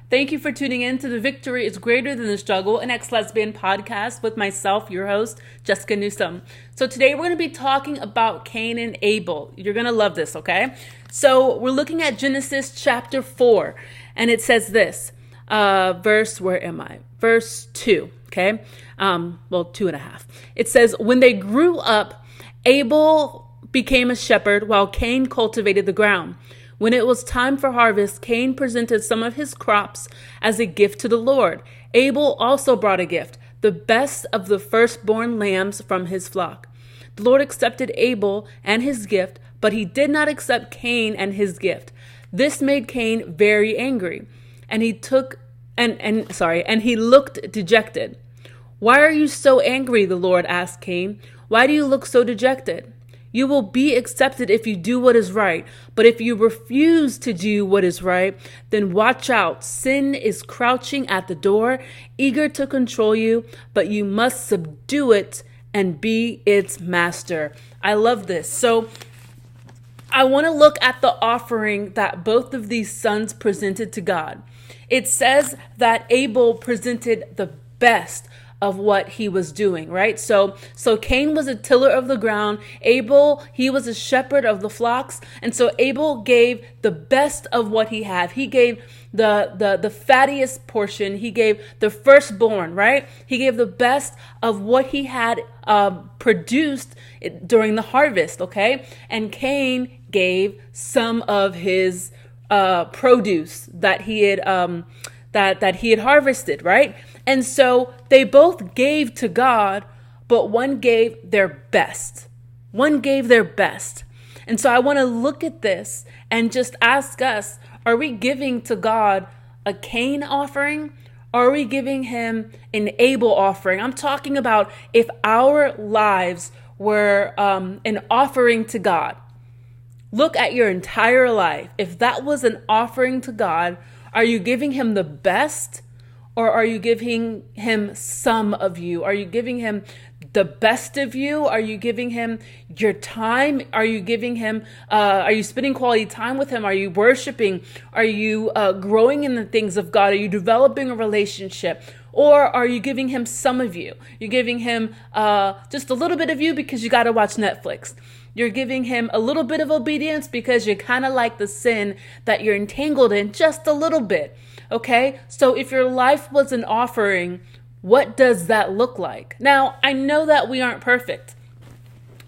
Thank you for tuning in to the Victory is Greater Than the Struggle, an ex-lesbian podcast with myself, your host, Jessica Newsom. So today we're going to be talking about Cain and Abel. You're going to love this, okay? So we're looking at Genesis chapter 4, and it says this, Verse 2, okay? 2.5. It says, when they grew up, Abel became a shepherd while Cain cultivated the ground. When it was time for harvest, Cain presented some of his crops as a gift to the Lord. Abel also brought a gift, the best of the firstborn lambs from his flock. The Lord accepted Abel and his gift, but he did not accept Cain and his gift. This made Cain very angry, and he looked dejected. "Why are you so angry?" the Lord asked Cain. "Why do you look so dejected? You will be accepted if you do what is right. But if you refuse to do what is right, then watch out. Sin is crouching at the door, eager to control you, but you must subdue it and be its master." I love this. So I want to look at the offering that both of these sons presented to God. It says that Abel presented the best of what he was doing, right? So Cain was a tiller of the ground. Abel, he was a shepherd of the flocks. And so Abel gave the best of what he had. He gave the fattiest portion. He gave the firstborn, right? He gave the best of what he had produced during the harvest, okay? And Cain gave some of his produce that he had that he had harvested, right? And so they both gave to God, but one gave their best. One gave their best. And so I want to look at this and just ask us, are we giving to God a Cain offering? Or are we giving him an Abel offering? I'm talking about if our lives were an offering to God. Look at your entire life. If that was an offering to God, are you giving him the best, or are you giving him some of you? Are you giving him the best of you? Are you giving him your time? Are you giving him, are you spending quality time with him? Are you worshiping? Are you growing in the things of God? Are you developing a relationship? Or are you giving him some of you? You're giving him just a little bit of you because you got to watch Netflix. You're giving him a little bit of obedience because you're kind of like the sin that you're entangled in just a little bit. Okay? So if your life was an offering, what does that look like? Now, I know that we aren't perfect.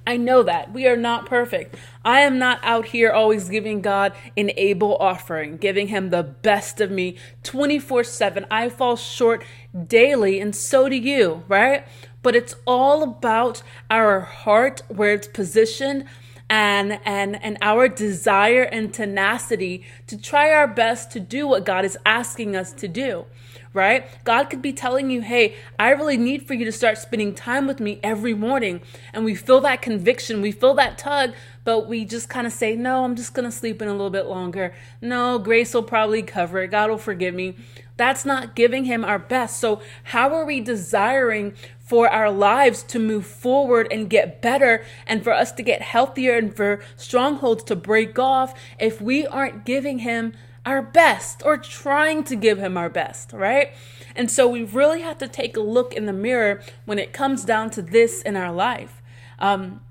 I know that we are not perfect. I am not out here always giving God an Abel offering, giving him the best of me 24/7. I fall short daily, and so do you, right? But it's all about our heart, where it's positioned, and our desire and tenacity to try our best to do what God is asking us to do, right? God could be telling you, hey, I really need for you to start spending time with me every morning. And we feel that conviction, we feel that tug, but we just kind of say, no, I'm just going to sleep in a little bit longer. No, grace will probably cover it. God will forgive me. That's not giving him our best. So how are we desiring for our lives to move forward and get better, and for us to get healthier, and for strongholds to break off, if we aren't giving him our best, or trying to give him our best, right? And so we really have to take a look in the mirror when it comes down to this in our life. And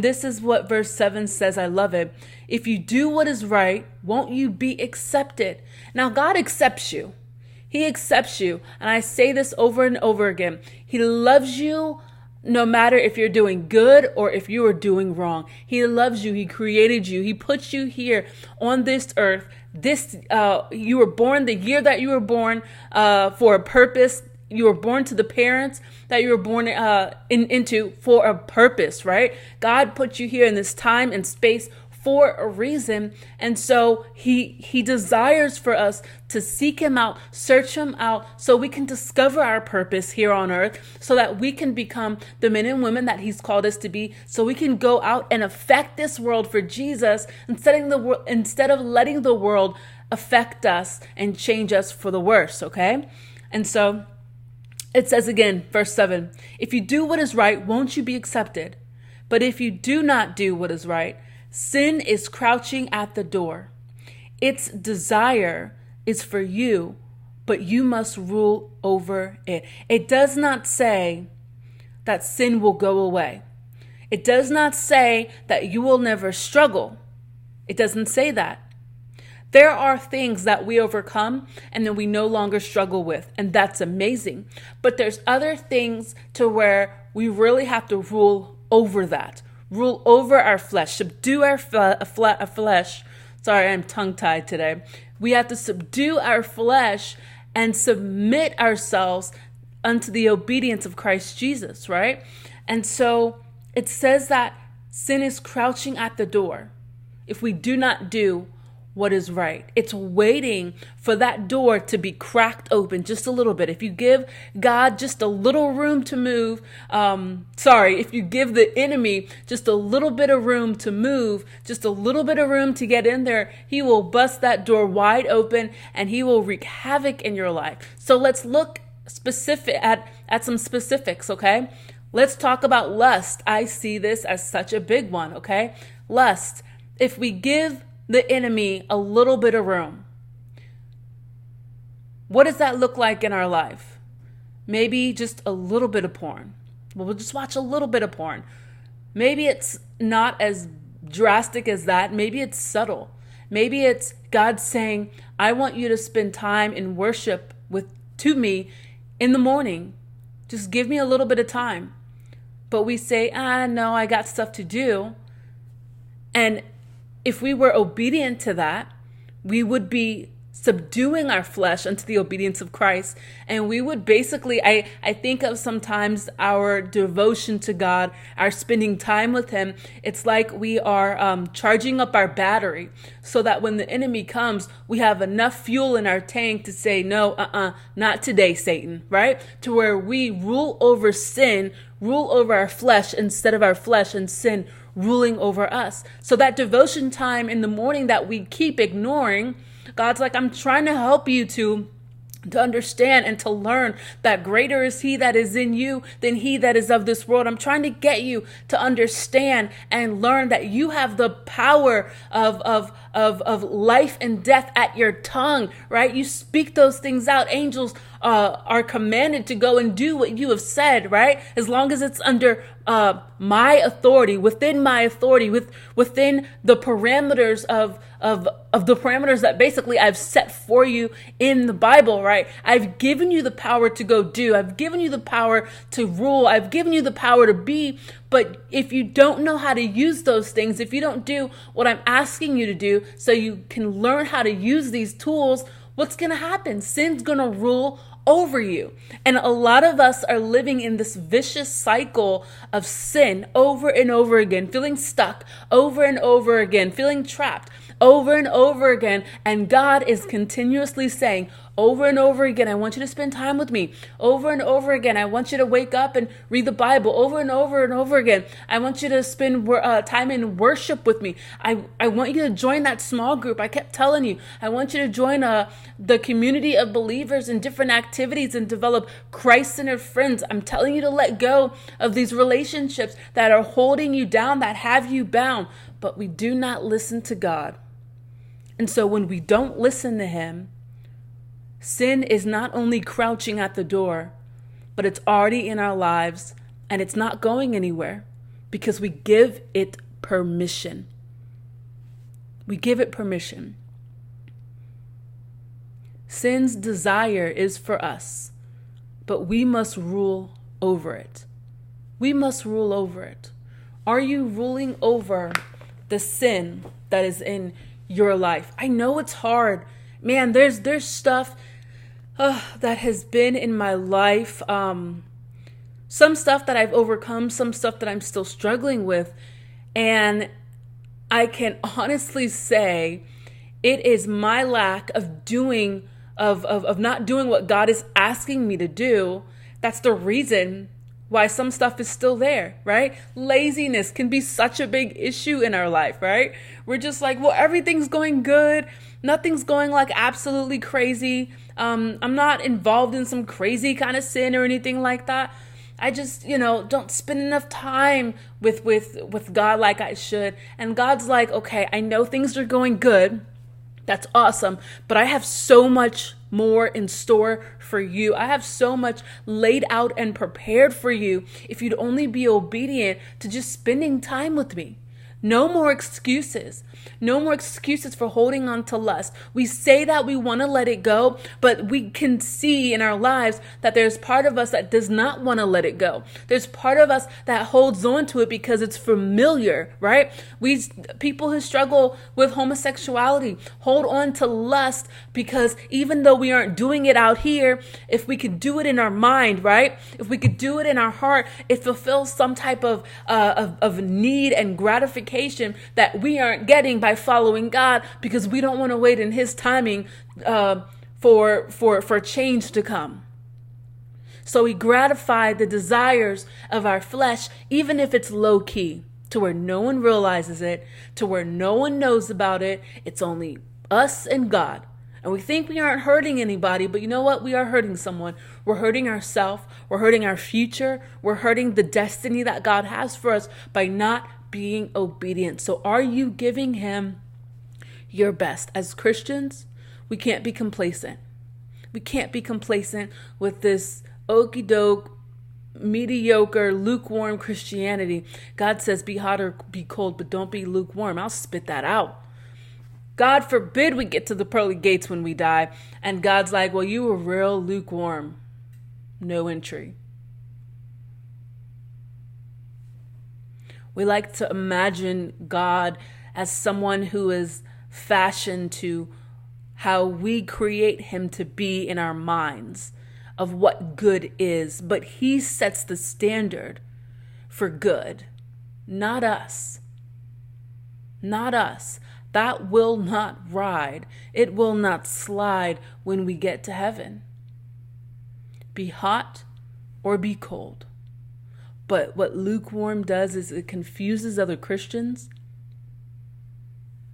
this is what verse 7 says. I love it. If you do what is right, won't you be accepted? Now, God accepts you. He accepts you. And I say this over and over again. He loves you no matter if you're doing good or if you are doing wrong. He loves you. He created you. He put you here on this earth. You were born the year that you were born for a purpose. You were born to the parents that you were born into for a purpose, right? God put you here in this time and space for a reason. And so he desires for us to seek him out, search him out, so we can discover our purpose here on earth, so that we can become the men and women that he's called us to be, so we can go out and affect this world for Jesus instead of letting the world affect us and change us for the worse, okay? And so it says again, verse 7, if you do what is right, won't you be accepted? But if you do not do what is right, sin is crouching at the door. Its desire is for you, but you must rule over it. It does not say that sin will go away. It does not say that you will never struggle. It doesn't say that. There are things that we overcome and then we no longer struggle with, and that's amazing. But there's other things to where we really have to rule over that. Rule over our flesh, subdue our flesh. Sorry, I'm tongue-tied today. We have to subdue our flesh and submit ourselves unto the obedience of Christ Jesus, right? And so it says that sin is crouching at the door if we do not do what is right. It's waiting for that door to be cracked open just a little bit. If you give God just a little room to move, if you give the enemy just a little bit of room to move, just a little bit of room to get in there, he will bust that door wide open and he will wreak havoc in your life. So let's look at some specifics, okay? Let's talk about lust. I see this as such a big one, okay? Lust. If we give the enemy a little bit of room, what does that look like in our life? Maybe just a little bit of porn. We'll just watch a little bit of porn. Maybe it's not as drastic as that. Maybe it's subtle. Maybe it's God saying, I want you to spend time in worship to me in the morning. Just give me a little bit of time. But we say, no, I got stuff to do. And if we were obedient to that, we would be subduing our flesh unto the obedience of Christ. And we would basically, I think of sometimes our devotion to God, our spending time with him. It's like we are charging up our battery so that when the enemy comes, we have enough fuel in our tank to say, no, not today, Satan, right? To where we rule over sin, rule over our flesh instead of our flesh and sin ruling over us. So that devotion time in the morning that we keep ignoring, God's like, I'm trying to help you to understand and to learn that greater is he that is in you than he that is of this world. I'm trying to get you to understand and learn that you have the power of life and death at your tongue, right? You speak those things out. Angels are commanded to go and do what you have said, right? As long as it's under my authority, within my authority, within the parameters of the parameters that basically I've set for you in the Bible, right? I've given you the power to go do. I've given you the power to rule. I've given you the power to be. But if you don't know how to use those things, if you don't do what I'm asking you to do so you can learn how to use these tools, what's going to happen? Sin's going to rule over you. And a lot of us are living in this vicious cycle of sin over and over again, feeling stuck over and over again, feeling trapped over and over again. And God is continuously saying over and over again, I want you to spend time with me. Over and over again, I want you to wake up and read the Bible. Over and over and over again, I want you to spend time in worship with me. I want you to join that small group. I kept telling you, I want you to join the community of believers in different activities and develop Christ-centered friends. I'm telling you to let go of these relationships that are holding you down, that have you bound. But we do not listen to God. And so when we don't listen to him, sin is not only crouching at the door, but it's already in our lives and it's not going anywhere because we give it permission. We give it permission. Sin's desire is for us, but we must rule over it. We must rule over it. Are you ruling over the sin that is in your life? I know it's hard. Man, there's stuff that has been in my life. Some stuff that I've overcome, some stuff that I'm still struggling with. And I can honestly say it is my lack of doing, of not doing what God is asking me to do. That's the reason why some stuff is still there, right? Laziness can be such a big issue in our life, right? We're just like, well, everything's going good. Nothing's going like absolutely crazy. I'm not involved in some crazy kind of sin or anything like that. I just, don't spend enough time with God like I should. And God's like, okay, I know things are going good. That's awesome. But I have so much more in store for you. I have so much laid out and prepared for you if you'd only be obedient to just spending time with me. No more excuses. No more excuses for holding on to lust. We say that we want to let it go, but we can see in our lives that there's part of us that does not want to let it go. There's part of us that holds on to it because it's familiar, right? People who struggle with homosexuality hold on to lust because even though we aren't doing it out here, if we could do it in our mind, right? If we could do it in our heart, it fulfills some type of need and gratification that we aren't getting by following God because we don't want to wait in His timing for change to come. So we gratify the desires of our flesh, even if it's low key, to where no one realizes it, to where no one knows about it. It's only us and God. And we think we aren't hurting anybody, but you know what? We are hurting someone. We're hurting ourselves. We're hurting our future. We're hurting the destiny that God has for us by not being obedient. So are you giving Him your best? As Christians, we can't be complacent. We can't be complacent with this okie doke, mediocre, lukewarm Christianity. God says be hot or be cold, but don't be lukewarm. I'll spit that out. God forbid we get to the pearly gates when we die. And God's like, well, you were real lukewarm. No entry. We like to imagine God as someone who is fashioned to how we create Him to be in our minds of what good is. But He sets the standard for good, not us. Not us. That will not ride. It will not slide when we get to heaven. Be hot or be cold. But what lukewarm does is it confuses other Christians.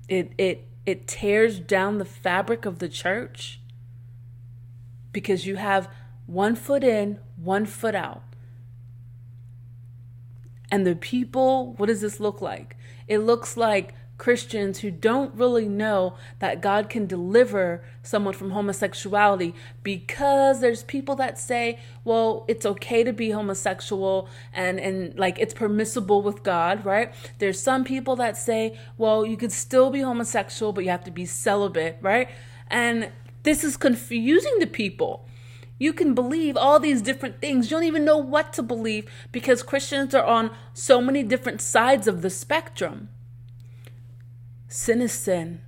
It tears down the fabric of the church because you have one foot in, one foot out. And the people, what does this look like? It looks like Christians who don't really know that God can deliver someone from homosexuality because there's people that say, well, it's okay to be homosexual and like it's permissible with God, right? There's some people that say, well, you could still be homosexual, but you have to be celibate, right? And this is confusing to people. You can believe all these different things. You don't even know what to believe because Christians are on so many different sides of the spectrum. Sin is sin.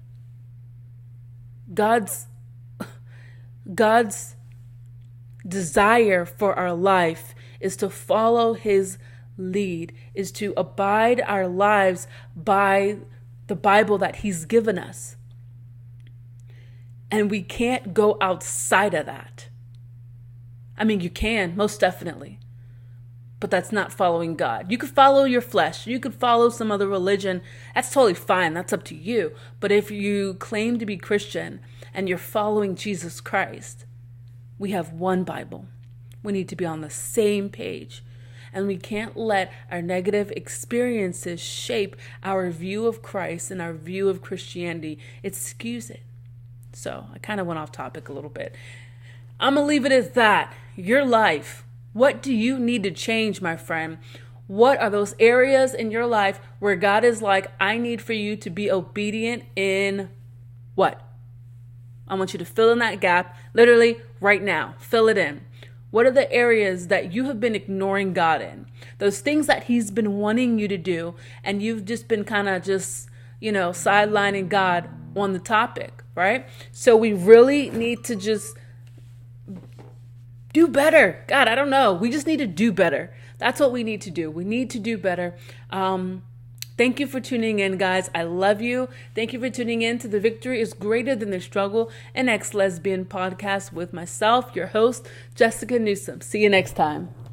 God's desire for our life is to follow His lead, is to abide our lives by the Bible that He's given us. And we can't go outside of that. I mean, you can, most definitely. But that's not following God. You could follow your flesh. You could follow some other religion. That's totally fine. That's up to you. But if you claim to be Christian and you're following Jesus Christ, we have one Bible. We need to be on the same page. And we can't let our negative experiences shape our view of Christ and our view of Christianity. Excuse it. So I kind of went off topic a little bit. I'm going to leave it as that. Your life. What do you need to change, my friend? What are those areas in your life where God is like, I need for you to be obedient in what? I want you to fill in that gap, literally right now. Fill it in. What are the areas that you have been ignoring God in? Those things that He's been wanting you to do, and you've just been kind of sidelining God on the topic, right? So we really need to just do better. God, I don't know. We just need to do better. That's what we need to do. We need to do better. Thank you for tuning in, guys. I love you. Thank you for tuning in to The Victory is Greater Than the Struggle, an ex-lesbian podcast with myself, your host, Jessica Newsom. See you next time.